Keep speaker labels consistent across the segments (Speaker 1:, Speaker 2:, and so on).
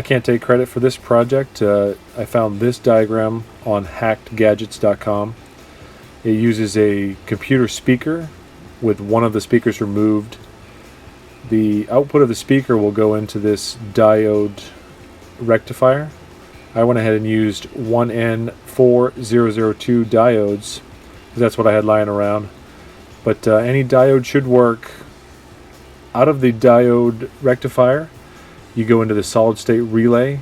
Speaker 1: I can't take credit for this project. I found this diagram on hackedgadgets.com. It uses a computer speaker with one of the speakers removed. The output of the speaker will go into this diode rectifier. I went ahead and used 1N4002 diodes, because that's what I had lying around. But any diode should work. Out of the diode rectifier, you go into the solid state relay,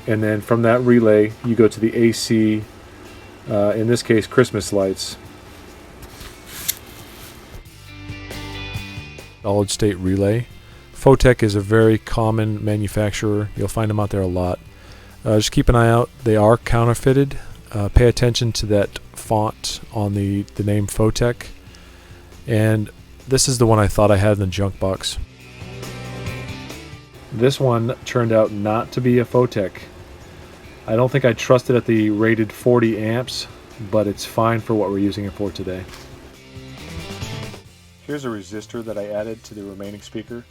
Speaker 1: and then from that relay you go to the AC, in this case Christmas lights. Solid state relay. Photech is a very common manufacturer. You'll find them out there a lot. Just keep an eye out. They are counterfeited. Pay attention to that font on the name Photech. And this is the one I thought I had in the junk box. This one turned out not to be a Photech. I don't think I trust it at the rated 40 amps, but it's fine for what we're using it for today. Here's a resistor that I added to the remaining speaker.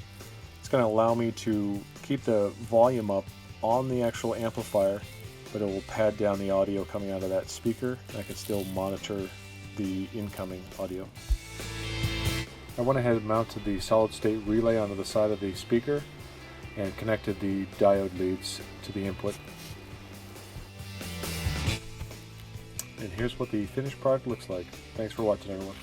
Speaker 1: It's going to allow me to keep the volume up on the actual amplifier, but it will pad down the audio coming out of that speaker, and I can still monitor the incoming audio. I went ahead and mounted the solid state relay onto the side of the speaker and connected the diode leads to the input. And here's what the finished product looks like. Thanks for watching, everyone.